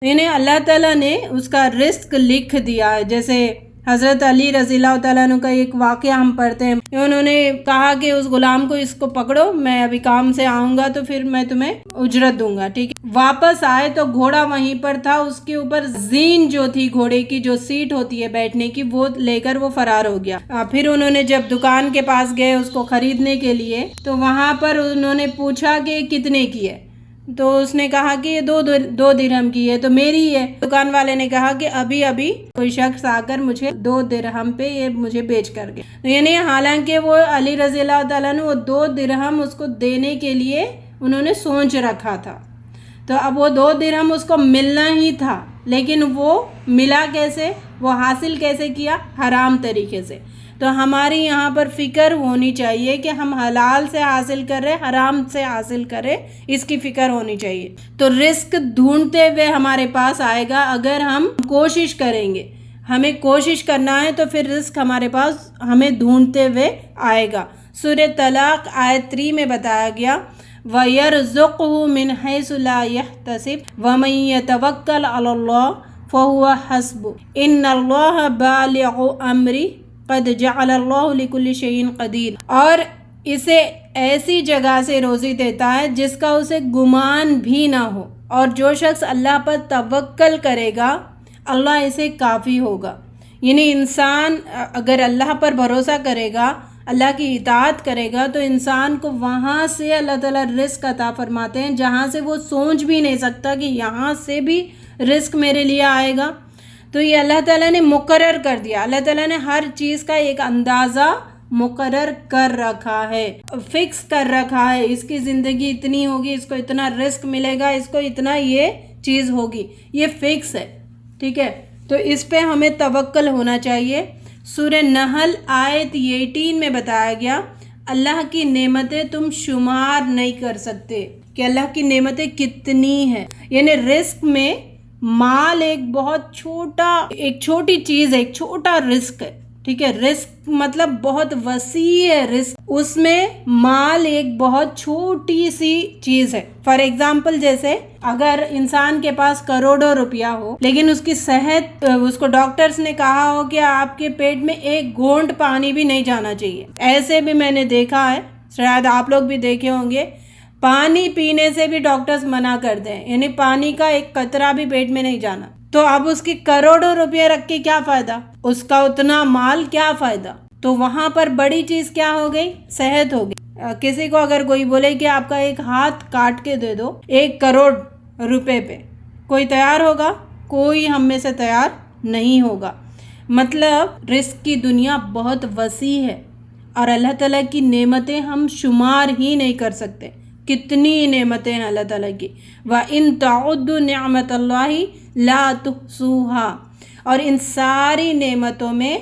انہیں اللہ تعالیٰ نے اس کا رزق لکھ دیا ہے. جیسے حضرت علی رضی اللہ تعالیٰ عنہ کا ایک واقعہ ہم پڑھتے ہیں. انہوں نے کہا کہ اس غلام کو اس کو پکڑو، میں ابھی کام سے آؤں گا تو پھر میں تمہیں اجرت دوں گا. ٹھیک ہے. واپس آئے تو گھوڑا وہیں پر تھا، اس کے اوپر زین جو تھی، گھوڑے کی جو سیٹ ہوتی ہے بیٹھنے کی، وہ لے کر وہ فرار ہو گیا. پھر انہوں نے جب دکان کے پاس گئے اس کو خریدنے کے لیے تو وہاں پر انہوں نے پوچھا کہ کتنے کی ہے، تو اس نے کہا کہ یہ 2 درہم کی ہے، تو میری ہے. دکان والے نے کہا کہ ابھی کوئی شخص آ کر مجھے 2 درہم پہ یہ مجھے بیچ کر گیا. یعنی حالانکہ وہ علی رضی اللہ تعالیٰ نے وہ 2 درہم اس کو دینے کے لیے انہوں نے سوچ رکھا تھا، تو اب وہ 2 درہم اس کو ملنا ہی تھا، لیکن وہ ملا کیسے، وہ حاصل کیسے کیا؟ حرام طریقے سے. تو ہماری یہاں پر فکر ہونی چاہیے کہ ہم حلال سے حاصل کریں، حرام سے حاصل کریں، اس کی فکر ہونی چاہیے. تو رزق ڈھونڈتے ہوئے ہمارے پاس آئے گا اگر ہم کوشش کریں گے. ہمیں کوشش کرنا ہے تو پھر رزق ہمارے پاس ہمیں ڈھونڈتے ہوئے آئے گا. سورہ طلاق آیت 3 میں بتایا گیا وَيَرْزُقْهُ مِنْ حَيْثُ لَا يَحْتَسِبُ وَمَن يَتَوَكَّلْ عَلَى اللَّهِ فَهُوَ حَسْبُهُ إِنَّ اللَّهَ بَالِغُ أَمْرِهِ قد جعل اللہ لکل شیء قدیر. اور اسے ایسی جگہ سے روزی دیتا ہے جس کا اسے گمان بھی نہ ہو، اور جو شخص اللہ پر توکل کرے گا اللہ اسے کافی ہوگا. یعنی انسان اگر اللہ پر بھروسہ کرے گا، اللہ کی اطاعت کرے گا، تو انسان کو وہاں سے اللہ تعالیٰ رزق عطا فرماتے ہیں جہاں سے وہ سوچ بھی نہیں سکتا کہ یہاں سے بھی رزق میرے لیے آئے گا. تو یہ اللہ تعالیٰ نے مقرر کر دیا. اللہ تعالیٰ نے ہر چیز کا ایک اندازہ مقرر کر رکھا ہے، فکس کر رکھا ہے. اس کی زندگی اتنی ہوگی، اس کو اتنا رزق ملے گا، اس کو اتنا یہ چیز ہوگی، یہ فکس ہے. ٹھیک ہے. تو اس پہ ہمیں توکل ہونا چاہیے. سورہ نحل آیت 18 میں بتایا گیا اللہ کی نعمتیں تم شمار نہیں کر سکتے کہ اللہ کی نعمتیں کتنی ہیں. یعنی رزق میں مال ایک بہت چھوٹی چیز ہے، ایک چھوٹا رزق ہے. ٹھیک ہے. رزق مطلب بہت وسیع ہے. رزق اس میں مال ایک بہت چھوٹی سی چیز ہے. فار ایگزامپل جیسے اگر انسان کے پاس کروڑوں روپیہ ہو لیکن اس کی صحت، اس کو ڈاکٹرز نے کہا ہو کہ آپ کے پیٹ میں ایک گھونٹ پانی بھی نہیں جانا چاہیے. ایسے بھی میں نے دیکھا ہے، شاید آپ لوگ بھی دیکھے ہوں گے، پانی پینے سے بھی ڈاکٹرز منع کر دیں، یعنی پانی کا ایک قطرہ بھی پیٹ میں نہیں جانا. تو اب اس کی کروڑوں روپیہ رکھ کے کیا فائدہ، اس کا اتنا مال کیا فائدہ. تو وہاں پر بڑی چیز کیا ہو گئی؟ صحت ہو گئی. کسی کو اگر کوئی بولے کہ آپ کا ایک ہاتھ کاٹ کے دے دو 1 کروڑ روپے پہ، کوئی تیار ہوگا؟ کوئی ہم میں سے تیار نہیں ہوگا. مطلب رزق کی دنیا بہت وسیع ہے اور اللہ تعالیٰ کی نعمتیں ہم شمار ہی نہیں کر سکتے. کتنی نعمتیں ہیں اللہ تعالیٰ کی. وَإِن تَعُدُّوا نِعْمَةَ اللَّهِ لَا تُحْصُوهَا. اور ان ساری نعمتوں میں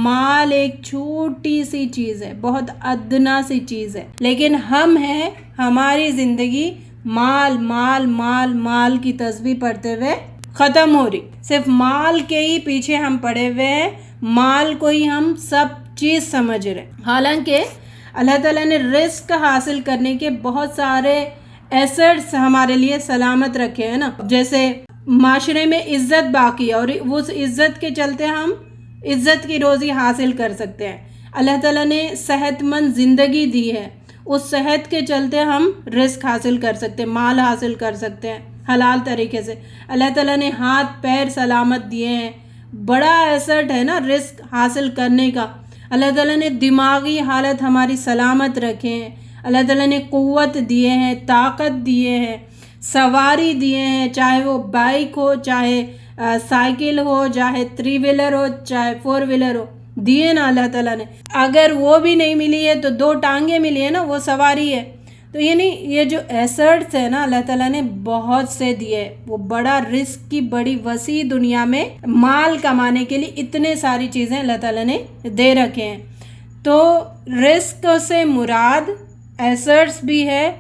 مال ایک چھوٹی سی چیز ہے، بہت ادنا سی چیز ہے. لیکن ہم ہیں، ہماری زندگی مال مال مال مال کی تسبیح پڑھتے ہوئے ختم ہو رہی. صرف مال کے ہی پیچھے ہم پڑے ہوئے ہیں، مال کو ہی ہم سب چیز سمجھ رہے. حالانکہ اللہ تعالیٰ نے رزق حاصل کرنے کے بہت سارے ایسٹس ہمارے لیے سلامت رکھے ہیں نا. جیسے معاشرے میں عزت باقی ہے اور اس عزت کے چلتے ہم عزت کی روزی حاصل کر سکتے ہیں. اللہ تعالیٰ نے صحت مند زندگی دی ہے، اس صحت کے چلتے ہم رزق حاصل کر سکتے ہیں، مال حاصل کر سکتے ہیں حلال طریقے سے. اللہ تعالیٰ نے ہاتھ پیر سلامت دیے ہیں، بڑا ایسٹ ہے نا رزق حاصل کرنے کا. اللہ تعالیٰ نے دماغی حالت ہماری سلامت رکھے ہیں. اللہ تعالیٰ نے قوت دیے ہیں، طاقت دیے ہیں، سواری دیے ہیں، چاہے وہ بائک ہو، چاہے سائیکل ہو، چاہے 3 ویلر ہو، چاہے 4 ویلر ہو، دیے نا اللہ تعالیٰ نے. اگر وہ بھی نہیں ملی ہے تو 2 ٹانگیں ملی ہے نا، وہ سواری ہے. تو یعنی یہ جو ایسٹس ہے نا اللہ تعالیٰ نے بہت سے دیے. وہ بڑا رزق کی بڑی وسیع دنیا میں مال کمانے کے لیے اتنے ساری چیزیں اللہ تعالیٰ نے دے رکھے ہیں. تو رزق سے مراد ایسٹس بھی ہے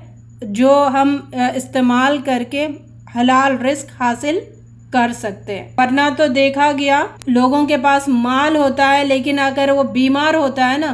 جو ہم استعمال کر کے حلال رزق حاصل کر سکتے ہیں. ورنہ تو دیکھا گیا لوگوں کے پاس مال ہوتا ہے لیکن اگر وہ بیمار ہوتا ہے نا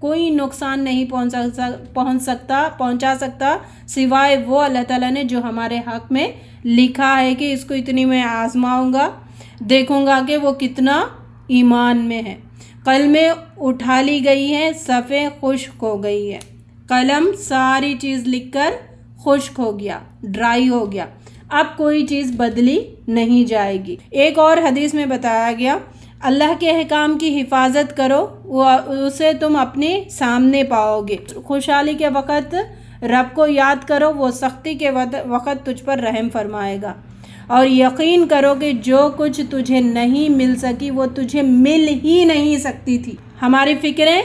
کوئی نقصان نہیں پہنچا سکتا سوائے وہ اللہ تعالیٰ نے جو ہمارے حق میں لکھا ہے کہ اس کو اتنی میں آزماؤں گا، دیکھوں گا کہ وہ کتنا ایمان میں ہے۔ قلمیں اٹھا لی گئی ہیں، صفحے خشک ہو گئی ہے۔ قلم ساری چیز لکھ کر خشک ہو گیا، ڈرائی ہو گیا، اب کوئی چیز بدلی نہیں جائے گی۔ ایک اور حدیث میں بتایا گیا، اللہ کے احکام کی حفاظت کرو، اسے تم اپنے سامنے پاؤ گے۔ خوشحالی کے وقت رب کو یاد کرو، وہ سختی کے وقت تجھ پر رحم فرمائے گا۔ اور یقین کرو کہ جو کچھ تجھے نہیں مل سکی وہ تجھے مل ہی نہیں سکتی تھی۔ ہماری فکریں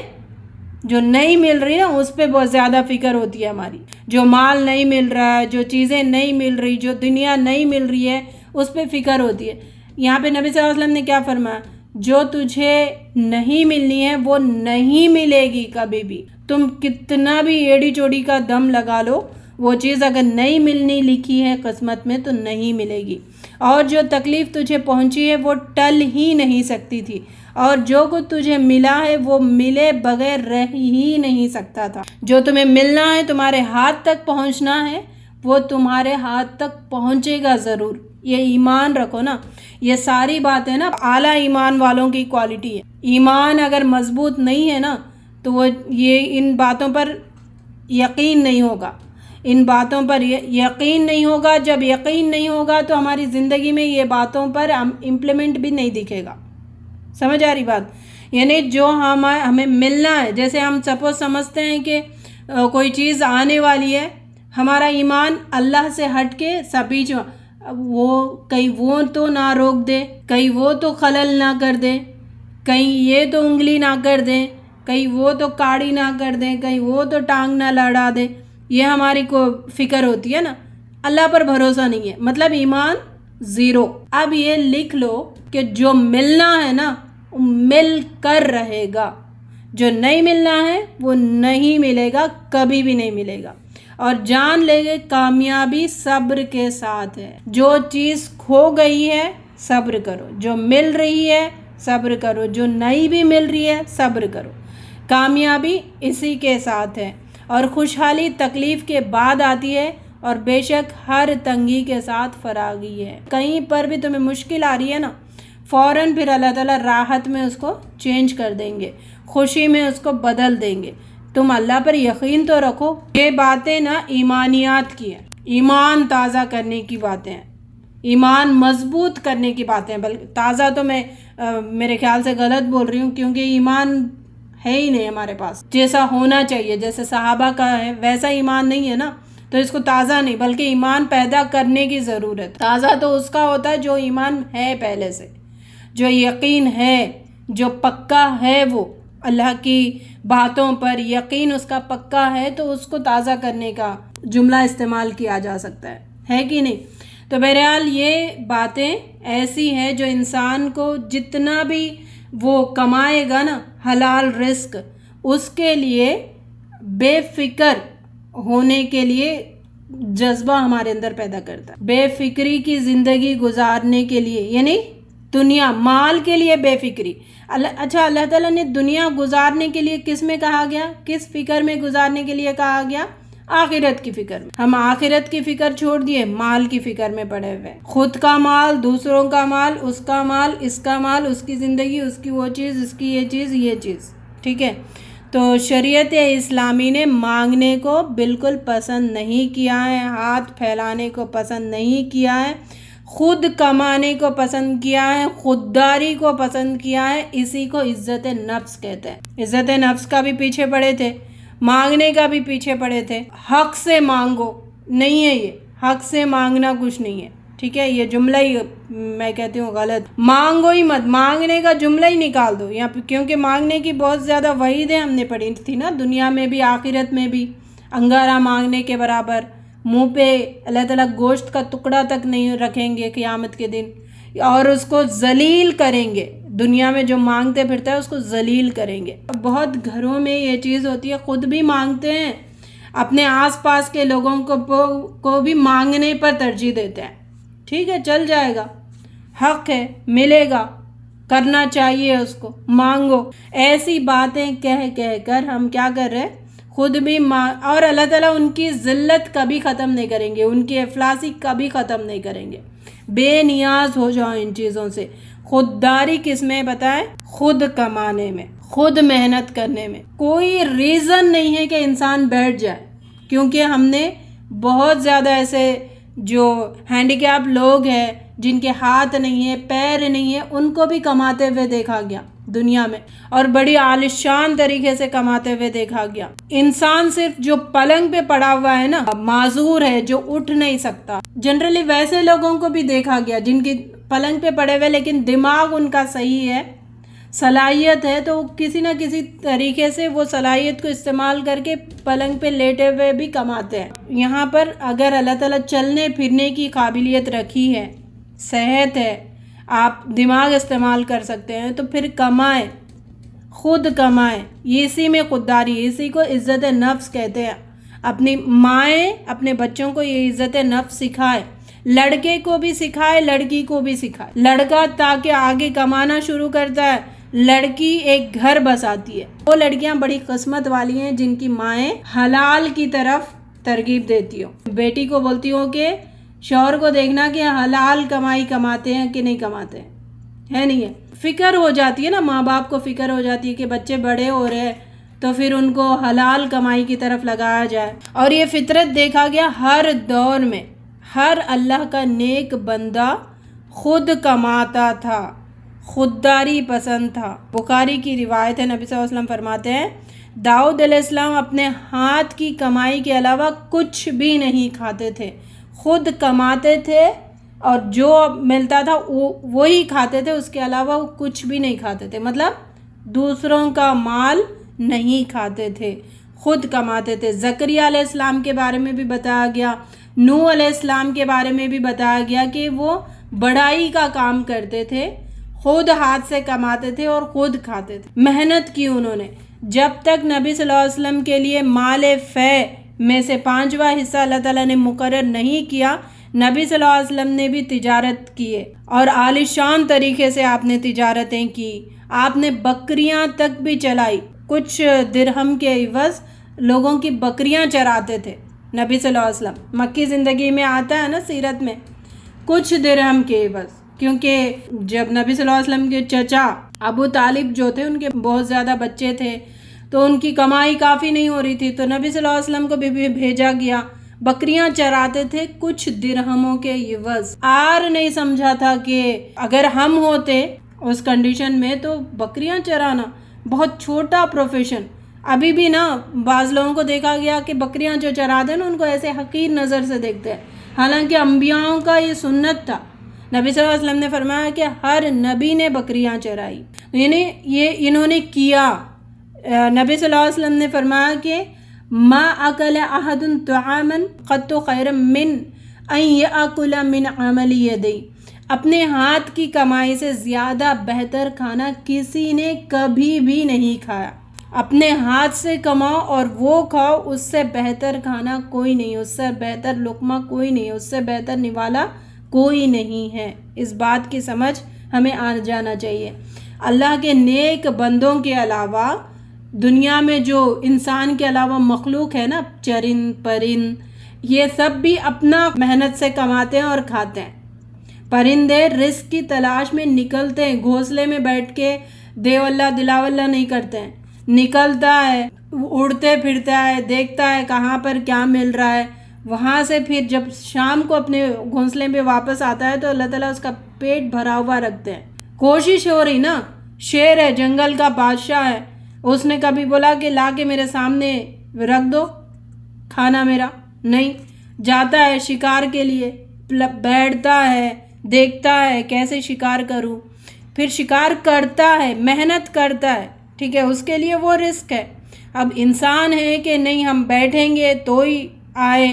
جو نہیں مل رہی نا، اس پہ بہت زیادہ فکر ہوتی ہے ہماری۔ جو مال نہیں مل رہا ہے، جو چیزیں نہیں مل رہی، جو دنیا نہیں مل رہی ہے، اس پہ فکر ہوتی ہے۔ یہاں پہ نبی صلی اللہ علیہ وسلم نے کیا فرمایا؟ جو تجھے نہیں ملنی ہے وہ نہیں ملے گی کبھی بھی۔ تم کتنا بھی ایڑی چوڑی کا دم لگا لو، وہ چیز اگر نہیں ملنی لکھی ہے قسمت میں تو نہیں ملے گی۔ اور جو تکلیف تجھے پہنچی ہے وہ ٹل ہی نہیں سکتی تھی، اور جو کچھ تجھے ملا ہے وہ ملے بغیر رہ ہی نہیں سکتا تھا۔ جو تمہیں ملنا ہے، تمہارے ہاتھ تک پہنچنا ہے، وہ تمہارے ہاتھ تک پہنچے گا ضرور۔ یہ ایمان رکھو نا، یہ ساری باتیں نا اعلیٰ ایمان والوں کی کوالٹی ہے۔ ایمان اگر مضبوط نہیں ہے نا تو وہ یہ ان باتوں پر یقین نہیں ہوگا، ان باتوں پر یقین نہیں ہوگا۔ جب یقین نہیں ہوگا تو ہماری زندگی میں یہ باتوں پر امپلیمنٹ بھی نہیں دکھے گا۔ سمجھ آ رہی بات؟ یعنی جو ہمیں ملنا ہے، جیسے ہم سپوز سمجھتے ہیں کہ کوئی چیز آنے والی ہے، ہمارا ایمان اللہ سے ہٹ کے بیچ میں کہیں وہ تو نہ روک دے، کہیں وہ تو خلل نہ کر دے، کہیں یہ تو انگلی نہ کر دیں، کہیں وہ تو کاڑی نہ کر دیں، کہیں وہ تو ٹانگ نہ لڑا دے، یہ ہماری کو فکر ہوتی ہے نا۔ اللہ پر بھروسہ نہیں ہے، مطلب ایمان زیرو۔ اب یہ لکھ لو کہ جو ملنا ہے نا وہ مل کر رہے گا، جو نہیں ملنا ہے وہ نہیں ملے گا، کبھی بھی نہیں ملے گا۔ اور جان لے گے کامیابی صبر کے ساتھ ہے۔ جو چیز کھو گئی ہے صبر کرو، جو مل رہی ہے صبر کرو، جو نہیں بھی مل رہی ہے صبر کرو، کامیابی اسی کے ساتھ ہے۔ اور خوشحالی تکلیف کے بعد آتی ہے، اور بے شک ہر تنگی کے ساتھ فراغی ہے۔ کہیں پر بھی تمہیں مشکل آ رہی ہے نا، فوراً پھر اللہ تعالیٰ راحت میں اس کو چینج کر دیں گے، خوشی میں اس کو بدل دیں گے۔ تم اللہ پر یقین تو رکھو۔ یہ باتیں نا ایمانیات کی ہیں، ایمان تازہ کرنے کی باتیں ہیں، ایمان مضبوط کرنے کی باتیں ہیں۔ بلکہ تازہ تو میں میرے خیال سے غلط بول رہی ہوں، کیونکہ ایمان ہے ہی نہیں ہمارے پاس جیسا ہونا چاہیے، جیسے صحابہ کا ہے ویسا ایمان نہیں ہے نا، تو اس کو تازہ نہیں بلکہ ایمان پیدا کرنے کی ضرورت۔ تازہ تو اس کا ہوتا ہے جو ایمان ہے پہلے سے، جو یقین ہے، جو پکا ہے، وہ اللہ کی باتوں پر یقین اس کا پکا ہے، تو اس کو تازہ کرنے کا جملہ استعمال کیا جا سکتا ہے کہ نہیں؟ تو بہرحال یہ باتیں ایسی ہیں جو انسان کو جتنا بھی وہ کمائے گا نا حلال رزق، اس کے لیے بے فکر ہونے کے لیے جذبہ ہمارے اندر پیدا کرتا ہے، بے فکری کی زندگی گزارنے کے لیے، یعنی دنیا مال کے لیے بے فکری۔ اچھا، اللہ تعالیٰ نے دنیا گزارنے کے لیے کس میں کہا گیا، کس فکر میں گزارنے کے لیے کہا گیا؟ آخرت کی فکر میں۔ ہم آخرت کی فکر چھوڑ دیے، مال کی فکر میں پڑے ہوئے، خود کا مال، دوسروں کا مال، اس کا مال، اس کا مال، اس کی زندگی، اس کی وہ چیز، اس کی یہ چیز، یہ چیز، ٹھیک ہے؟ تو شریعت اسلامی نے مانگنے کو بالکل پسند نہیں کیا ہے، ہاتھ پھیلانے کو پسند نہیں کیا ہے، خود کمانے کو پسند کیا ہے، خودداری کو پسند کیا ہے۔ اسی کو عزت نفس کہتے ہیں۔ عزت نفس کا بھی پیچھے پڑے تھے، مانگنے کا بھی پیچھے پڑے تھے۔ حق سے مانگو نہیں ہے، یہ حق سے مانگنا کچھ نہیں ہے، ٹھیک ہے؟ یہ جملہ ہی میں کہتی ہوں غلط، مانگو ہی مت، مانگنے کا جملہ ہی نکال دو یہاں پہ، کیونکہ مانگنے کی بہت زیادہ وعیدیں ہم نے پڑھی تھی نا، دنیا میں بھی آخرت میں بھی۔ انگارہ مانگنے کے برابر، منہ پہ اللہ تعالیٰ گوشت کا ٹکڑا تک نہیں رکھیں گے قیامت کے دن، اور اس کو ذلیل کریں گے۔ دنیا میں جو مانگتے پھرتا ہے اس کو ذلیل کریں گے۔ بہت گھروں میں یہ چیز ہوتی ہے، خود بھی مانگتے ہیں، اپنے آس پاس کے لوگوں کو بھی مانگنے پر ترجیح دیتے ہیں۔ ٹھیک ہے، چل جائے گا، حق ہے، ملے گا، کرنا چاہیے اس کو، مانگو۔ ایسی باتیں کہہ کہہ کر ہم کیا کر رہے ہیں، خود بھی اور اللہ تعالیٰ ان کی ذلت کبھی ختم نہیں کریں گے، ان کی افلاسی کبھی ختم نہیں کریں گے۔ بے نیاز ہو جاؤ ان چیزوں سے۔ خودداری کس میں بتائیں؟ خود کمانے میں، خود محنت کرنے میں۔ کوئی ریزن نہیں ہے کہ انسان بیٹھ جائے، کیونکہ ہم نے بہت زیادہ ایسے جو ہینڈی کیپ لوگ ہیں، جن کے ہاتھ نہیں ہے، پیر نہیں ہے، ان کو بھی کماتے ہوئے دیکھا گیا دنیا میں، اور بڑی عالیشان طریقے سے کماتے ہوئے دیکھا گیا۔ انسان صرف جو پلنگ پہ پڑا ہوا ہے نا، معذور ہے، جو اٹھ نہیں سکتا، جنرلی ویسے لوگوں کو بھی دیکھا گیا جن کی پلنگ پہ پڑے ہوئے لیکن دماغ ان کا صحیح ہے، صلاحیت ہے، تو کسی نہ کسی طریقے سے وہ صلاحیت کو استعمال کر کے پلنگ پہ لیٹے ہوئے بھی کماتے ہیں۔ یہاں پر اگر اللہ تعالیٰ چلنے پھرنے کی قابلیت رکھی ہے، صحت ہے، آپ دماغ استعمال کر سکتے ہیں، تو پھر کمائیں، خود کمائیں۔ اسی میں خودداری، اسی کو عزت نفس کہتے ہیں۔ اپنی مائیں اپنے بچوں کو یہ عزت نفس سکھائے، لڑکے کو بھی سکھائے، لڑکی کو بھی سکھائے۔ لڑکا تاکہ آگے کمانا شروع کرتا ہے، لڑکی ایک گھر بساتی ہے۔ وہ لڑکیاں بڑی قسمت والی ہیں جن کی مائیں حلال کی طرف ترغیب دیتی ہوں۔ بیٹی کو بولتی ہوں کہ شوہر کو دیکھنا کہ حلال کمائی کماتے ہیں کہ نہیں کماتے ہیں، ہے نہیں ہے۔ فکر ہو جاتی ہے نا، ماں باپ کو فکر ہو جاتی ہے کہ بچے بڑے ہو رہے ہیں تو پھر ان کو حلال کمائی کی طرف لگایا جائے۔ اور یہ فطرت دیکھا گیا ہر دور میں، ہر اللہ کا نیک بندہ خود کماتا تھا، خودداری پسند تھا۔ بخاری کی روایت ہے، نبی صلی اللہ علیہ وسلم فرماتے ہیں داؤد علیہ السلام اپنے ہاتھ کی کمائی کے علاوہ کچھ بھی نہیں کھاتے تھے، خود کماتے تھے اور جو ملتا تھا وہی کھاتے تھے، اس کے علاوہ وہ کچھ بھی نہیں کھاتے تھے، مطلب دوسروں کا مال نہیں کھاتے تھے، خود کماتے تھے۔ زکریا علیہ السلام کے بارے میں بھی بتایا گیا، نوح علیہ السلام کے بارے میں بھی بتایا گیا کہ وہ بڑائی کا کام کرتے تھے، خود ہاتھ سے کماتے تھے اور خود کھاتے تھے، محنت کی انہوں نے۔ جب تک نبی صلی اللہ علیہ وسلم کے لیے مال فے میں سے 5واں حصہ اللہ تعالیٰ نے مقرر نہیں کیا، نبی صلی اللہ علیہ وسلم نے بھی تجارت کیے اور عالیشان طریقے سے آپ نے تجارتیں کی، آپ نے بکریاں تک بھی چلائی، کچھ درہم کے عوض لوگوں کی بکریاں چراتے تھے نبی صلی اللہ علیہ وسلم۔ مکی زندگی میں آتا ہے نا سیرت میں، کچھ درہم کے عوض، کیونکہ جب نبی صلی اللہ علیہ وسلم کے چچا ابو طالب جو تھے، ان کے بہت زیادہ بچے تھے تو ان کی کمائی کافی نہیں ہو رہی تھی، تو نبی صلی اللہ علیہ وسلم کو بھی بھیجا گیا، بکریاں چراتے تھے کچھ درہموں کے عوض۔ آر نہیں سمجھا تھا کہ اگر ہم ہوتے اس کنڈیشن میں تو بکریاں چرانا بہت چھوٹا پروفیشن۔ ابھی بھی نا بعض لوگوں کو دیکھا گیا کہ بکریاں جو چراتے ہیں نا ان کو ایسے حقیر نظر سے دیکھتے ہیں، حالانکہ انبیاءوں کا یہ سنت تھا۔ نبی صلی اللہ علیہ وسلم نے فرمایا کہ ہر نبی نے بکریاں چرائی، یعنی یہ انہوں نے کیا۔ نبی صلی اللہ علیہ وسلم نے فرمایا کہ ما اکل احد طعاما قط خیر من ان یاکل من عمل یدی، اپنے ہاتھ کی کمائی سے زیادہ بہتر کھانا کسی نے کبھی بھی نہیں کھایا۔ اپنے ہاتھ سے کماؤ اور وہ کھاؤ، اس سے بہتر کھانا کوئی نہیں، اس سے بہتر لقمہ کوئی نہیں، اس سے بہتر نوالا کوئی نہیں ہے۔ اس بات کی سمجھ ہمیں آ جانا چاہیے۔ اللہ کے نیک بندوں کے علاوہ دنیا میں جو انسان کے علاوہ مخلوق ہے نا، چرند پرند، یہ سب بھی اپنا محنت سے کماتے ہیں اور کھاتے ہیں۔ پرندے رزق کی تلاش میں نکلتے ہیں، گھونسلے میں بیٹھ کے دیو اللہ دلاو اللہ نہیں کرتے ہیں، نکلتا ہے، اڑتے پھرتا ہے، دیکھتا ہے کہاں پر کیا مل رہا ہے، وہاں سے پھر جب شام کو اپنے گھونسلے پہ واپس آتا ہے تو اللہ تعالیٰ اس کا پیٹ بھرا ہوا رکھتے ہیں۔ کوشش ہو رہی نا، شیر ہے، جنگل کا بادشاہ ہے، اس نے کبھی بولا کہ لا کے میرے سامنے رکھ دو کھانا میرا؟ نہیں، جاتا ہے شکار کے لیے، بیٹھتا ہے، دیکھتا ہے کیسے شکار کروں، پھر شکار کرتا ہے، محنت کرتا ہے، ٹھیک ہے، اس کے لیے وہ رزق ہے۔ اب انسان ہے کہ نہیں ہم بیٹھیں گے تو ہی آئے،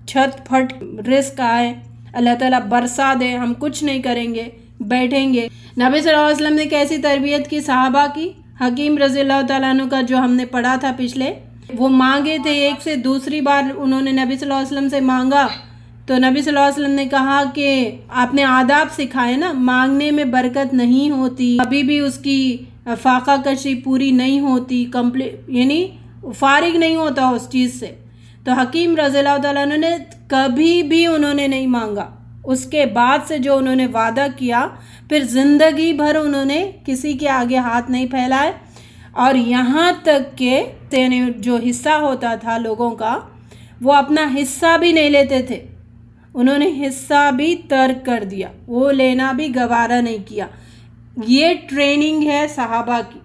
چھت پھٹ رزق آئے، اللہ تعالیٰ برسا دے، ہم کچھ نہیں کریں گے، بیٹھیں گے۔ نبی صلی اللہ علیہ وسلم نے کیسی تربیت کی صحابہ کی؟ حکیم رضی اللہ تعالیٰ عنہ کا جو ہم نے پڑھا تھا پچھلے، وہ مانگے تھے ایک سے دوسری بار انہوں نے نبی صلی اللہ علیہ وسلم سے مانگا تو نبی صلی اللہ علیہ وسلم نے کہا کہ آپ نے آداب سکھائے نا، مانگنے میں برکت نہیں ہوتی، کبھی بھی اس کی فاقہ کشی پوری نہیں ہوتی، یعنی فارغ نہیں ہوتا اس چیز سے۔ تو حکیم رضی اللہ تعالیٰ عنہ نے کبھی بھی انہوں نے نہیں مانگا، اس کے بعد سے جو انہوں نے وعدہ کیا پھر زندگی بھر انہوں نے کسی کے آگے ہاتھ نہیں پھیلائے، اور یہاں تک کہ جو حصہ ہوتا تھا لوگوں کا وہ اپنا حصہ بھی نہیں لیتے تھے، انہوں نے حصہ بھی ترک کر دیا، وہ لینا بھی گوارا نہیں کیا۔ یہ ٹریننگ ہے صحابہ کی،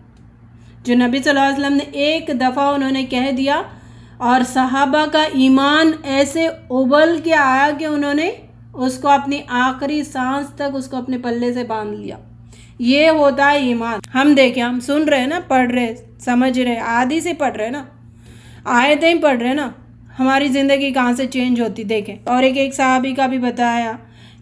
جو نبی صلی اللہ علیہ وسلم نے ایک دفعہ انہوں نے کہہ دیا اور صحابہ کا ایمان ایسے ابل کے آیا کہ انہوں نے اس کو اپنی آخری سانس تک اس کو اپنے پلے سے باندھ لیا۔ یہ ہوتا ہے ایمان۔ ہم دیکھیں، ہم سن رہے ہیں نا، پڑھ رہے، سمجھ رہے، آدھی سے پڑھ رہے نا، آیتیں ہی پڑھ رہے نا، ہماری زندگی کہاں سے چینج ہوتی دیکھیں۔ اور ایک صحابی کا بھی بتایا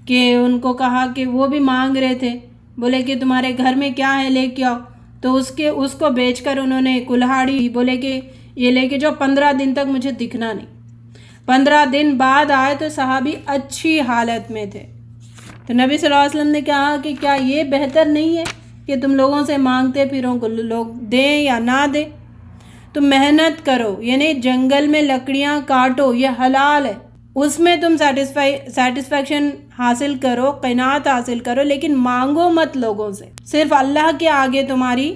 کہ ان کو کہا کہ وہ بھی مانگ رہے تھے، بولے کہ تمہارے گھر میں کیا ہے لے کے آؤ، تو اس کو بیچ کر انہوں نے کلہاڑی، بولے کہ یہ لے کے جو 15 دن تک مجھے دکھنا نہیں۔ 15 دن بعد آئے تو صحابی اچھی حالت میں تھے۔ تو نبی صلی اللہ علیہ وسلم نے کہا کہ کیا یہ بہتر نہیں ہے کہ تم لوگوں سے مانگتے پھرو، لوگ دیں یا نہ دیں؟ تم محنت کرو، یعنی جنگل میں لکڑیاں کاٹو، یہ حلال ہے، اس میں تم سیٹسفیکشن حاصل کرو، قناعت حاصل کرو، لیکن مانگو مت لوگوں سے۔ صرف اللہ کے آگے تمہاری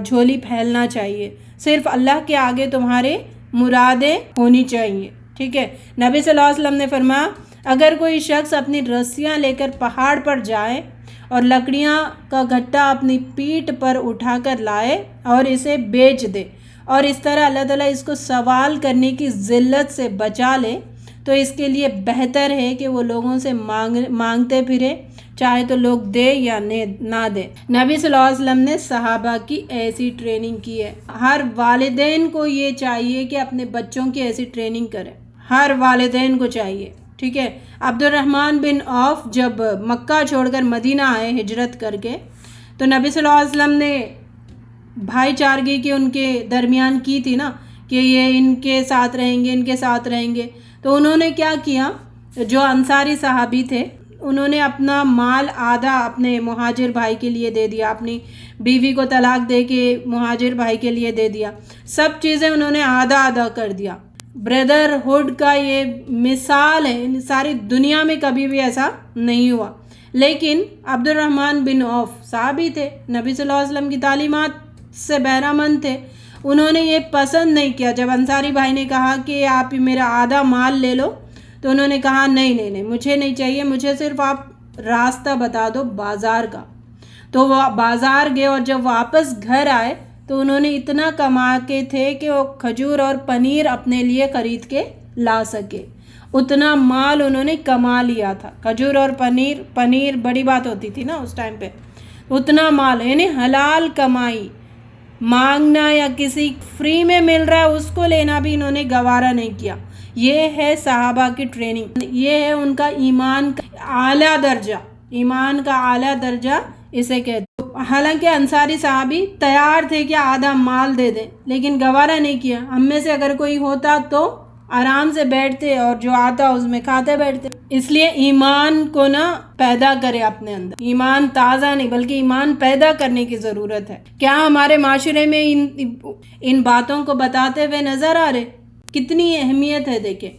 جھولی پھیلنا چاہیے، صرف اللہ کے آگے تمہارے مرادیں ہونی چاہیے، ٹھیک ہے۔ نبی صلی اللہ علیہ وسلم نے فرمایا اگر کوئی شخص اپنی رسیاں لے کر پہاڑ پر جائے اور لکڑیاں کا گھٹا اپنی پیٹھ پر اٹھا کر لائے اور اسے بیچ دے، اور اس طرح اللہ تعالیٰ اس کو سوال کرنے کی ذلت سے بچا لے، تو اس کے لیے بہتر ہے کہ وہ لوگوں سے مانگتے پھرے، چاہے تو لوگ دے یا نہ دے۔ نبی صلی اللہ علیہ وسلم نے صحابہ کی ایسی ٹریننگ کی ہے۔ ہر والدین کو یہ چاہیے کہ اپنے بچوں کی ایسی ٹریننگ کرے، ہر والدین کو چاہیے، ٹھیک ہے۔ عبد الرحمن بن عوف جب مکہ چھوڑ کر مدینہ آئے ہجرت کر کے، تو نبی صلی اللہ علیہ وسلم نے بھائی چارگی کی ان کے درمیان کی تھی نا کہ یہ ان کے ساتھ رہیں گے، ان کے ساتھ رہیں گے، تو انہوں نے کیا کیا، جو انصاری صحابی تھے انہوں نے اپنا مال آدھا اپنے مہاجر بھائی کے لیے دے دیا، اپنی بیوی کو طلاق دے کے مہاجر بھائی کے لیے دے دیا، سب چیزیں انہوں نے آدھا آدھا کر دیا۔ بردر ہوڈ کا یہ مثال ہے، ساری دنیا میں کبھی بھی ایسا نہیں ہوا۔ لیکن عبد الرحمن بن عوف صحابی تھے، نبی صلی اللہ علیہ وسلم کی تعلیمات سے بہرہ مند تھے، انہوں نے یہ پسند نہیں کیا۔ جب انصاری بھائی نے کہا کہ آپ میرا آدھا مال لے لو، تو انہوں نے کہا نہیں، مجھے نہیں چاہیے، مجھے صرف آپ راستہ بتا دو بازار کا۔ تو وہ بازار گئے اور جب واپس گھر آئے تو انہوں نے اتنا کما کے تھے کہ وہ کھجور اور پنیر اپنے لیے خرید کے لا سکے، اتنا مال انہوں نے کما لیا تھا۔ کھجور اور پنیر بڑی بات ہوتی تھی نا اس ٹائم پہ، اتنا مال، یعنی حلال کمائی، مانگنا یا کسی فری میں مل رہا ہے اس کو لینا بھی انہوں نے گوارا نہیں کیا۔ یہ ہے صحابہ کی ٹریننگ، یہ ہے ان کا ایمان کا اعلیٰ درجہ، ایمان کا اعلیٰ درجہ اسے کہتے ہیں۔ حالانکہ انصاری صحابی تیار تھے کہ آدھا مال دے دیں، لیکن گوارا نہیں کیا۔ ہم میں سے اگر کوئی ہوتا تو آرام سے بیٹھتے اور جو آتا اس میں کھاتے بیٹھتے۔ اس لیے ایمان کو نہ پیدا کرے اپنے اندر، ایمان تازہ نہیں بلکہ ایمان پیدا کرنے کی ضرورت ہے۔ کیا ہمارے معاشرے میں ان باتوں کو بتاتے ہوئے نظر آ رہے؟ کتنی اہمیت ہے، دیکھیں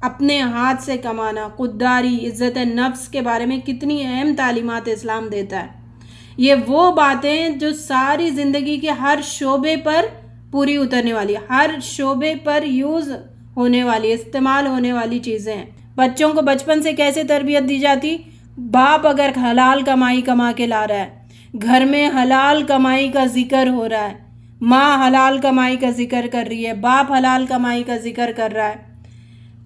اپنے ہاتھ سے کمانا، خودداری، عزت نفس کے بارے میں کتنی اہم تعلیمات اسلام دیتا ہے۔ یہ وہ باتیں جو ساری زندگی کے ہر شعبے پر پوری اترنے والی، ہر شعبے پر یوز ہونے والی، استعمال ہونے والی چیزیں ہیں۔ بچوں کو بچپن سے کیسے تربیت دی جاتی؟ باپ اگر حلال کمائی کما کے لا رہا ہے، گھر میں حلال کمائی کا ذکر ہو رہا ہے، ماں حلال کمائی کا ذکر کر رہی ہے، باپ حلال کمائی کا ذکر کر رہا ہے،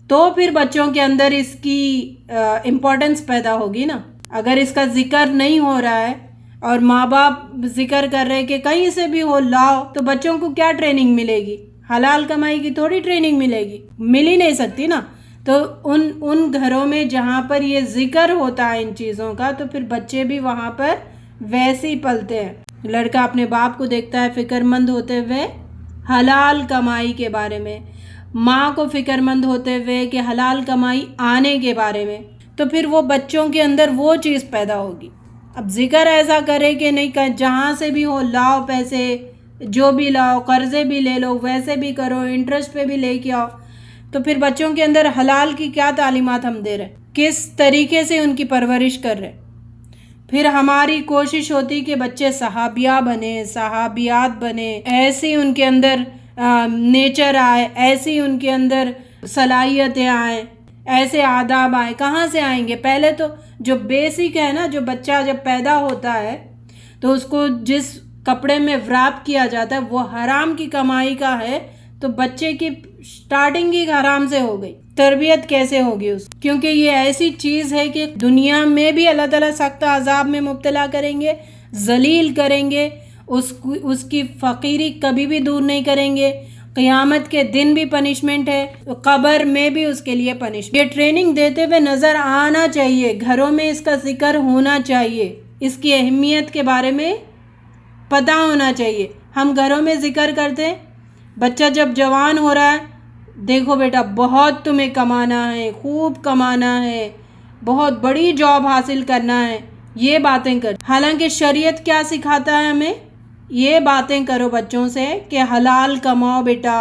تو پھر بچوں کے اندر اس کی امپورٹنس پیدا ہوگی نا۔ اگر اس کا ذکر نہیں ہو رہا ہے اور ماں باپ ذکر کر رہے کہ کہیں سے بھی ہو لاؤ، تو بچوں کو کیا ٹریننگ ملے گی؟ حلال کمائی کی تھوڑی ٹریننگ ملے گی، مل ہی نہیں سکتی نا۔ تو ان گھروں میں جہاں پر یہ ذکر ہوتا ہے ان چیزوں کا، تو پھر بچے بھی وہاں پر ویسے ہی پلتے ہیں۔ لڑکا اپنے باپ کو دیکھتا ہے فکر مند ہوتے ہوئے حلال کمائی کے بارے میں، ماں کو فکر مند ہوتے ہوئے کہ حلال کمائی آنے کے بارے میں، تو پھر وہ بچوں کے اندر وہ چیز پیدا ہوگی۔ اب ذکر ایسا کرے کہ نہیں کہ جہاں سے بھی ہو لاؤ پیسے، جو بھی لاؤ، قرضے بھی لے لو، ویسے بھی کرو، انٹرسٹ پہ بھی لے کے آؤ، تو پھر بچوں کے اندر حلال کی کیا تعلیمات ہم دے رہے، کس طریقے سے ان کی پرورش کر رہے۔ پھر ہماری کوشش ہوتی کہ بچے صحابیہ بنے، صحابیات بنے، ایسی ان کے اندر نیچر آئے، ایسی ان کے اندر صلاحیتیں آئیں، ایسے آداب آئیں۔ کہاں سے آئیں گے؟ پہلے تو جو بیسک ہے نا، جو بچہ جب پیدا ہوتا ہے تو اس کو جس کپڑے میں وراپ کیا جاتا ہے وہ حرام کی کمائی کا ہے، تو بچے کی سٹارٹنگ ہی حرام سے ہو گئی، تربیت کیسے ہوگی اس؟ کیونکہ یہ ایسی چیز ہے کہ دنیا میں بھی اللہ تعالیٰ سخت عذاب میں مبتلا کریں گے، ذلیل کریں گے، اس کی فقیری کبھی بھی دور نہیں کریں گے، قیامت کے دن بھی پنشمنٹ ہے، قبر میں بھی اس کے لیے پنشمنٹ۔ یہ ٹریننگ دیتے ہوئے نظر آنا چاہیے، گھروں میں اس کا ذکر ہونا چاہیے، اس کی اہمیت کے بارے میں پتہ ہونا چاہیے۔ ہم گھروں میں ذکر کرتے ہیں، بچہ جب جوان ہو رہا ہے، دیکھو بیٹا بہت تمہیں کمانا ہے، خوب کمانا ہے، بہت بڑی جاب حاصل کرنا ہے، یہ باتیں کر۔ حالانکہ شریعت کیا سکھاتا ہے ہمیں؟ یہ باتیں کرو بچوں سے کہ حلال کماؤ بیٹا،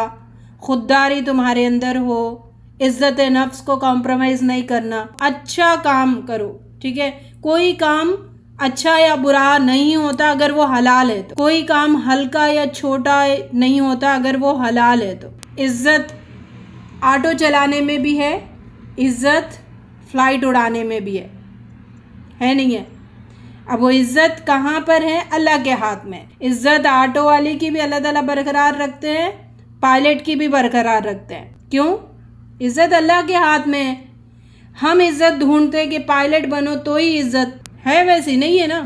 خودداری تمہارے اندر ہو، عزت نفس کو کمپرومائز نہیں کرنا، اچھا کام کرو، ٹھیک ہے؟ کوئی کام اچھا یا برا نہیں ہوتا اگر وہ حلال ہے تو، کوئی کام ہلکا یا چھوٹا نہیں ہوتا اگر وہ حلال ہے تو۔ عزت آٹو چلانے میں بھی ہے، عزت فلائٹ اڑانے میں بھی ہے نہیں ہے؟ اب وہ عزت کہاں پر ہے؟ اللہ کے ہاتھ میں۔ عزت آٹو والی کی بھی اللہ تعالیٰ برقرار رکھتے ہیں، پائلٹ کی بھی برقرار رکھتے ہیں۔ کیوں؟ عزت اللہ کے ہاتھ میں ہے۔ ہم عزت ڈھونڈتے کہ پائلٹ بنو تو ہی عزت ہے، ویسی نہیں ہے نا،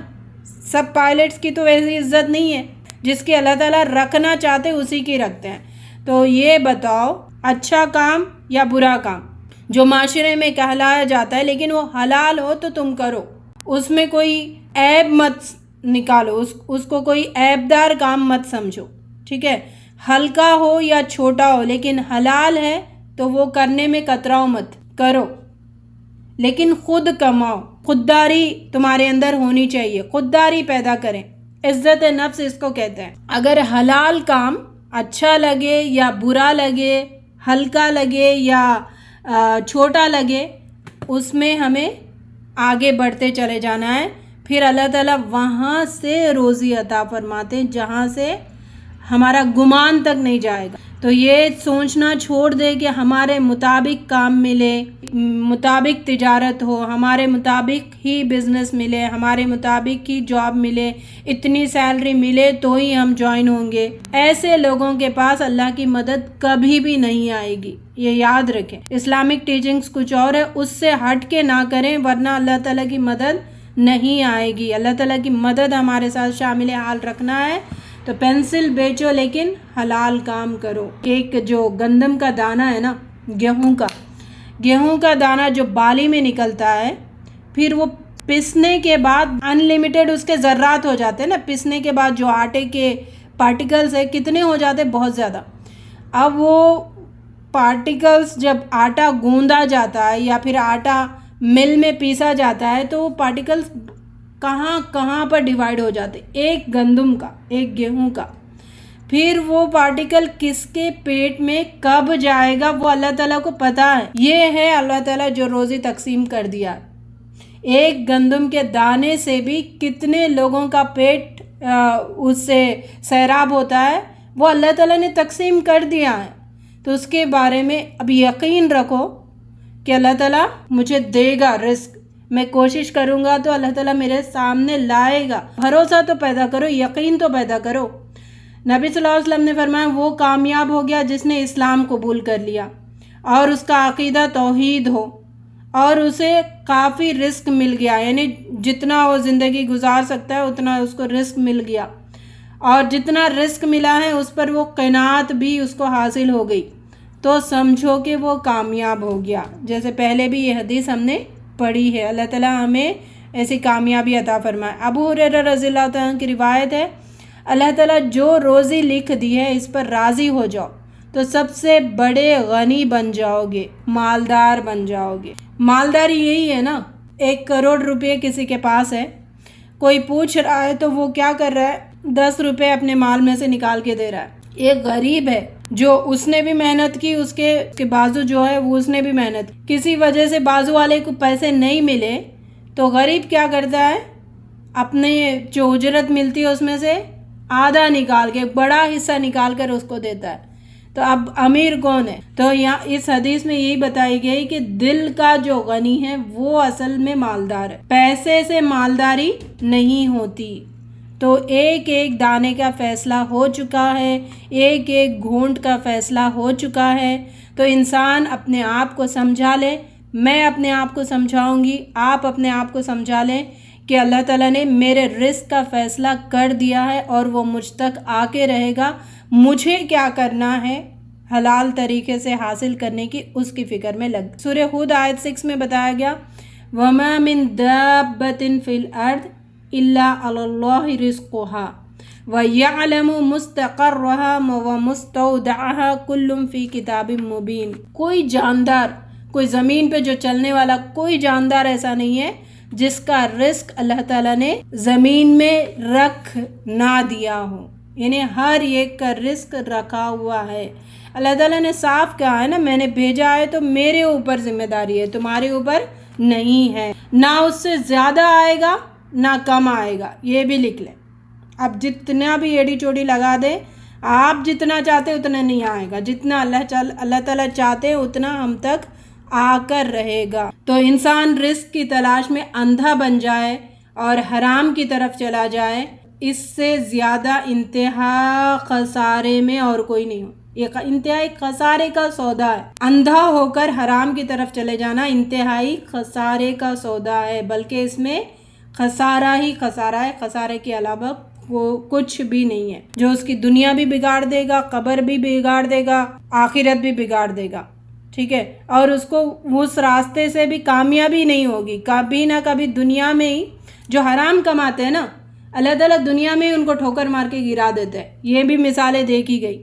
سب پائلٹس کی تو ویسی عزت نہیں ہے، جس کی اللہ تعالیٰ رکھنا چاہتے اسی کی رکھتے ہیں۔ تو یہ بتاؤ اچھا کام یا برا کام جو معاشرے میں کہلایا جاتا ہے لیکن وہ حلال ہو تو تم کرو، اس میں کوئی عیب مت نکالو، اس کو کوئی عیب دار کام مت سمجھو، ٹھیک ہے؟ ہلکا ہو یا چھوٹا ہو لیکن حلال ہے تو وہ کرنے میں کتراؤ مت، کرو، لیکن خود کماؤ۔ خودداری تمہارے اندر ہونی چاہیے، خودداری پیدا کریں، عزت نفس اس کو کہتے ہیں۔ اگر حلال کام اچھا لگے یا برا لگے، ہلکا لگے یا چھوٹا لگے، اس میں ہمیں آگے بڑھتے چلے جانا ہے۔ پھر اللہ تعالیٰ وہاں سے روزی عطا فرماتے ہیں جہاں سے ہمارا گمان تک نہیں جائے گا۔ تو یہ سوچنا چھوڑ دے کہ ہمارے مطابق کام ملے، مطابق تجارت ہو، ہمارے مطابق ہی بزنس ملے، ہمارے مطابق ہی جاب ملے، اتنی سیلری ملے تو ہی ہم جوائن ہوں گے۔ ایسے لوگوں کے پاس اللہ کی مدد کبھی بھی نہیں آئے گی، یہ یاد رکھیں۔ اسلامک ٹیچنگز کچھ اور ہے، اس سے ہٹ کے نہ کریں ورنہ اللہ تعالیٰ کی مدد نہیں آئے گی۔ اللہ تعالیٰ کی مدد ہمارے ساتھ شامل حال رکھنا ہے تو پینسل بیچو لیکن حلال کام کرو۔ ایک جو گندم کا دانہ ہے نا، گیہوں کا دانہ جو بالی میں نکلتا ہے، پھر وہ پسنے کے بعد ان لمیٹڈ اس کے ذرات ہو جاتے ہیں نا، پسنے کے بعد جو آٹے کے پارٹیکلز ہیں کتنے ہو جاتے ہیں؟ بہت زیادہ۔ اب وہ پارٹیکلز جب آٹا گوندا جاتا ہے یا پھر آٹا مل میں پیسا جاتا ہے تو وہ پارٹیکلز کہاں پر ڈیوائیڈ ہو جاتے، ایک گندم کا، ایک گیہوں کا، پھر وہ پارٹیکل کس کے پیٹ میں کب جائے گا وہ اللہ تعالیٰ کو پتہ ہے۔ یہ ہے اللہ تعالیٰ جو روزی تقسیم کر دیا۔ ایک گندم کے دانے سے بھی کتنے لوگوں کا پیٹ اس سے سیراب ہوتا ہے، وہ اللہ تعالیٰ نے تقسیم کر دیا ہے۔ تو اس کے بارے میں اب یقین رکھو کہ اللہ تعالیٰ مجھے دے گا رزق، میں کوشش کروں گا تو اللہ تعالیٰ میرے سامنے لائے گا۔ بھروسہ تو پیدا کرو، یقین تو پیدا کرو۔ نبی صلی اللہ علیہ وسلم نے فرمایا وہ کامیاب ہو گیا جس نے اسلام قبول کر لیا اور اس کا عقیدہ توحید ہو اور اسے کافی رزق مل گیا، یعنی جتنا وہ زندگی گزار سکتا ہے اتنا اس کو رزق مل گیا، اور جتنا رزق ملا ہے اس پر وہ قناعت بھی اس کو حاصل ہو گئی، تو سمجھو کہ وہ کامیاب ہو گیا۔ جیسے پہلے بھی یہ حدیث ہم نے پڑھی ہے۔ اللہ تعالیٰ ہمیں ایسی کامیابی عطا فرمائے۔ ابو ہریرہ رضی اللہ تعالیٰ کی روایت ہے، اللہ تعالیٰ جو روزی لکھ دی ہے اس پر راضی ہو جاؤ تو سب سے بڑے غنی بن جاؤ گے، مالدار بن جاؤ گے۔ مالداری یہی ہے نا، 1 کروڑ روپے کسی کے پاس ہے، کوئی پوچھ رہا ہے تو وہ کیا کر رہا ہے، 10 روپے اپنے مال میں سے نکال کے دے رہا ہے۔ ایک غریب ہے جو اس نے بھی محنت کی، اس کے بازو جو ہے وہ اس نے بھی محنت، کسی وجہ سے بازو والے کو پیسے نہیں ملے تو غریب کیا کرتا ہے، اپنے جو اجرت ملتی ہے اس میں سے آدھا نکال کے، بڑا حصہ نکال کر اس کو دیتا ہے۔ تو اب امیر کون ہے؟ تو یہاں اس حدیث میں یہی بتائی گئی کہ دل کا جو غنی ہے وہ اصل میں مالدار ہے، پیسے سے مالداری نہیں ہوتی۔ تو ایک ایک دانے کا فیصلہ ہو چکا ہے، ایک ایک گھونٹ کا فیصلہ ہو چکا ہے۔ تو انسان اپنے آپ کو سمجھا لے، میں اپنے آپ کو سمجھاؤں گی، آپ اپنے آپ کو سمجھا لیں کہ اللہ تعالیٰ نے میرے رزق کا فیصلہ کر دیا ہے اور وہ مجھ تک آ کے رہے گا، مجھے کیا کرنا ہے حلال طریقے سے حاصل کرنے کی، اس کی فکر میں لگ۔ سورہ ہود آیت 6 میں بتایا گیا وَمَا مِن دَابَّةٍ فِي الْأَرْضِ إِلَّا عَلَى اللَّهِ رِزْقُهَا وَيَعْلَمُ مُسْتَقَرَّهَا وَمُسْتَوْدَعَهَا كُلٌّ فِي كِتَابٍ مُبِينٍ۔ کوئی جاندار، کوئی زمین پہ جو چلنے والا کوئی جاندار ایسا نہیں ہے جس کا رزق اللہ تعالیٰ نے زمین میں رکھ نہ دیا ہو، یعنی ہر ایک کا رزق رکھا ہوا ہے۔ اللہ تعالیٰ نے صاف کہا ہے نا، میں نے بھیجا ہے تو میرے اوپر ذمہ داری ہے، تمہارے اوپر نہیں ہے، نہ اس سے زیادہ آئے گا نہ کم آئے گا، یہ بھی لکھ لیں۔ اب جتنا بھی ایڑی چوڑی لگا دیں، آپ جتنا چاہتے اتنا نہیں آئے گا، جتنا اللہ تعالیٰ چاہتے ہیں اتنا ہم تک آ کر رہے گا۔ تو انسان رزق کی تلاش میں اندھا بن جائے اور حرام کی طرف چلا جائے، اس سے زیادہ انتہا خسارے میں اور کوئی نہیں ہو۔ یہ انتہائی خسارے کا سودا ہے، اندھا ہو کر حرام کی طرف چلے جانا انتہائی خسارے کا سودا ہے، بلکہ اس میں خسارہ ہی خسارہ ہے، خسارے کے علاوہ وہ کچھ بھی نہیں ہے، جو اس کی دنیا بھی بگاڑ دے گا، قبر بھی بگاڑ دے گا، آخرت بھی بگاڑ دے گا، ٹھیک ہے، اور اس کو اس راستے سے بھی کامیابی نہیں ہوگی، کبھی نہ کبھی دنیا میں ہی جو حرام کماتے ہیں نا، اللہ تعالیٰ دنیا میں ہی ان کو ٹھوکر مار کے گرا دیتے ہیں، یہ بھی مثالیں دیکھی گئی،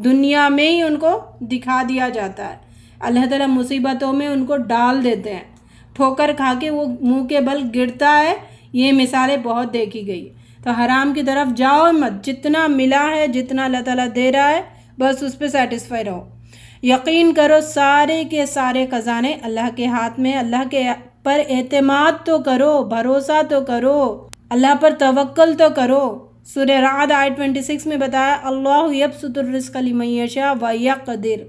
دنیا میں ہی ان کو دکھا دیا جاتا ہے، اللہ تعالیٰ مصیبتوں میں ان کو ڈال دیتے ہیں، ٹھوکر کھا کے وہ منہ کے بل گرتا ہے، یہ مثالیں بہت دیکھی گئی۔ تو حرام کی طرف جاؤ مت، جتنا ملا ہے، جتنا اللہ تعالیٰ دے رہا ہے بس اس پہ سیٹسفائی رہو، یقین کرو سارے کے سارے خزانے اللہ کے ہاتھ میں، اللہ کے پر اعتماد تو کرو، بھروسہ تو کرو، اللہ پر توکل تو کرو۔ سورہ رعد آیت 26 میں بتایا اللہ یبسط الرزق لمن یشاء ویقدر،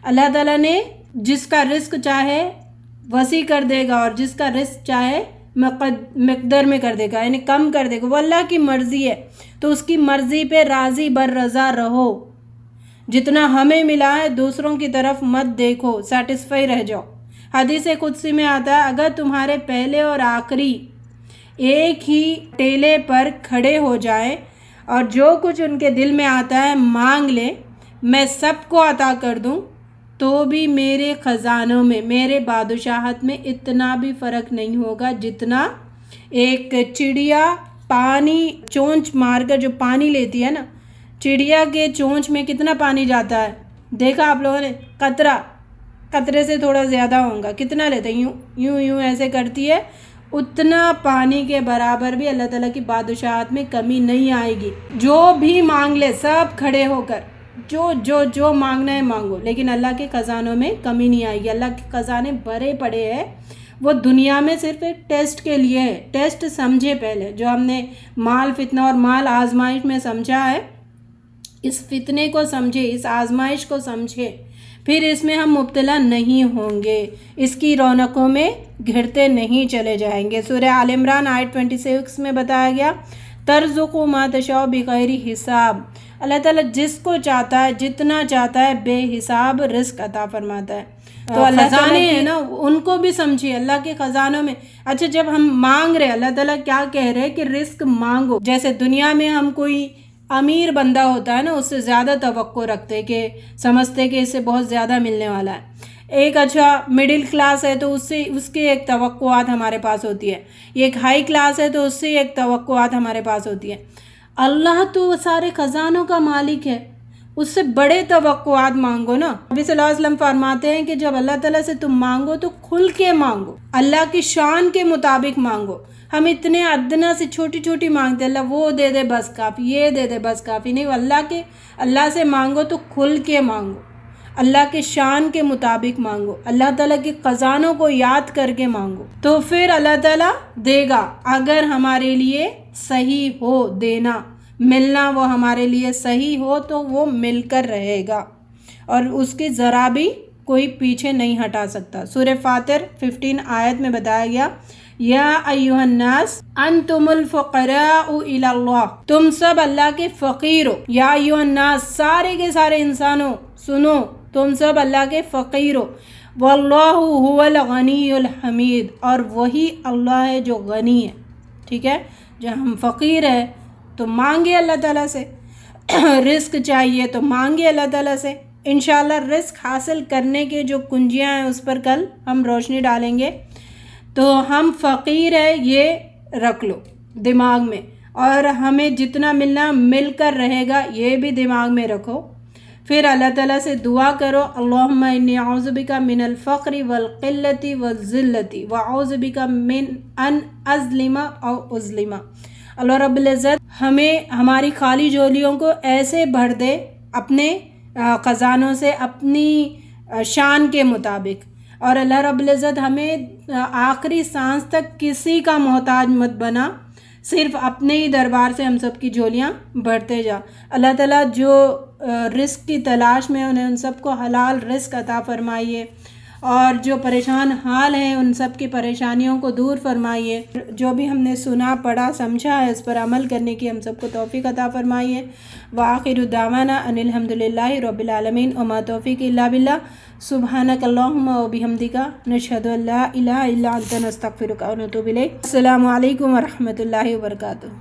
اللہ تعالیٰ نے جس کا رزق چاہے وسیع کر دے گا اور جس کا رزق چاہے مقدر میں کر دے گا، یعنی کم کر دے گا، وہ اللہ کی مرضی ہے، تو اس کی مرضی پہ راضی بر رضا رہو، جتنا ہمیں ملا ہے دوسروں کی طرف مت دیکھو، سیٹسفائی رہ جاؤ۔ حدیث قدسی میں آتا ہے اگر تمہارے پہلے اور آخری ایک ہی ٹیلے پر کھڑے ہو جائیں اور جو کچھ ان کے دل میں آتا ہے مانگ لیں، میں سب کو عطا کر دوں، تو بھی میرے خزانوں میں، میرے بادشاہت میں اتنا بھی فرق نہیں ہوگا جتنا ایک چڑیا پانی چونچ مار کر جو پانی لیتی ہے نا، چڑیا کے چونچ میں کتنا پانی جاتا ہے دیکھا آپ لوگوں نے، قطرے سے تھوڑا زیادہ ہوگا، کتنا لیتے ہیں، یوں یوں ایسے کرتی ہے، اتنا پانی کے برابر بھی اللہ تعالیٰ کی بادشاہت میں کمی نہیں آئے گی۔ جو بھی مانگ لے سب کھڑے ہو کر، جو مانگنا ہے مانگو، لیکن اللہ کے خزانوں میں کمی نہیں آئے گی، اللہ کے خزانے بھرے پڑے ہیں، وہ دنیا میں صرف ایک ٹیسٹ کے لیے ہے، ٹیسٹ سمجھے پہلے، جو ہم نے مال فتنہ اور مال آزمائش میں سمجھا ہے، اس فتنے کو سمجھے، اس آزمائش کو سمجھے، پھر اس میں ہم مبتلا نہیں ہوں گے، اس کی رونقوں میں گھرتے نہیں چلے جائیں گے۔ سورہ آل عمران آیت 26 میں بتایا گیا ترزق ما تشاء بغیر حساب، اللہ تعالیٰ جس کو چاہتا ہے جتنا چاہتا ہے بے حساب رزق عطا فرماتا ہے۔ تو اللہ خزانے ہیں نا، ان کو بھی سمجھیے، اللہ کے خزانوں میں۔ اچھا جب ہم مانگ رہے، اللہ تعالیٰ کیا کہہ رہے کہ رزق مانگو، جیسے دنیا میں ہم کوئی امیر بندہ ہوتا ہے نا، اس سے زیادہ توقع رکھتے کہ سمجھتے کہ اس سے بہت زیادہ ملنے والا ہے، ایک اچھا مڈل کلاس ہے تو اس کے ایک توقعات ہمارے پاس ہوتی ہے، ایک ہائی کلاس ہے تو اس سے ایک توقعات ہمارے پاس ہوتی ہے۔ اللہ تو سارے خزانوں کا مالک ہے، اس سے بڑے توقعات مانگو نا۔ نبی صلی اللہ علیہ وسلم فرماتے ہیں کہ جب اللہ تعالیٰ سے تم مانگو تو کھل کے مانگو، اللہ کی شان کے مطابق مانگو۔ ہم اتنے ادنا سے چھوٹی چھوٹی مانگتے، اللہ وہ دے دے بس کافی، یہ دے دے بس کافی نہیں، اللہ سے مانگو تو کھل کے مانگو، اللہ کے شان کے مطابق مانگو، اللہ تعالیٰ کے خزانوں کو یاد کر کے مانگو، تو پھر اللہ تعالیٰ دے گا اگر ہمارے لیے صحیح ہو دینا، ملنا وہ ہمارے لیے صحیح ہو تو وہ مل کر رہے گا اور اس کی ذرا بھی کوئی پیچھے نہیں ہٹا سکتا۔ سورہ فاطر 15 آیت میں بتایا گیا، یا ایھا الناس انتم الفقراء الی اللہ، تم سب اللہ کے فقیر ہو۔ یا ایھا الناس، سارے کے سارے انسانوں سنو، تم سب اللہ کے فقیر ہو۔ واللہ هو الغنی الحمید، اور وہی اللہ ہے جو غنی ہے، ٹھیک ہے۔ جب ہم فقیر ہیں تو مانگے اللہ تعالیٰ سے، رزق چاہیے تو مانگے اللہ تعالیٰ سے، انشاءاللہ رزق حاصل کرنے کے جو کنجیاں ہیں اس پر کل ہم روشنی ڈالیں گے۔ تو ہم فقیر ہیں یہ رکھ لو دماغ میں، اور ہمیں جتنا ملنا مل کر رہے گا یہ بھی دماغ میں رکھو۔ پھر اللہ تعالیٰ سے دعا کرو، اللہم انی اعوذ بک من الفقر والقلۃ والذلۃ واعوذ بک من ان اظلم او اظلم۔ اللہ رب العزت ہمیں ہماری خالی جھولیوں کو ایسے بھر دے اپنے خزانوں سے، اپنی شان کے مطابق، اور اللہ رب العزت ہمیں آخری سانس تک کسی کا محتاج مت بنا، صرف اپنے ہی دربار سے ہم سب کی جھولیاں بھرتے جا۔ اللہ تعالیٰ جو رزق کی تلاش میں انہیں ان سب کو حلال رزق عطا فرمائیے، اور جو پریشان حال ہیں ان سب کی پریشانیوں کو دور فرمائیے۔ جو بھی ہم نے سنا پڑھا سمجھا ہے اس پر عمل کرنے کی ہم سب کو توفیق عطا فرمائیے۔ وآخر دعوانا ان الحمد للہ رب العالمین، وما توفیق الا باللہ۔ سبحانک اللہم وبحمدک، نشہد ان لا الہ الا انت، نستغفرک ونتوب الیک۔ السلام علیکم ورحمۃ اللہ وبرکاتہ۔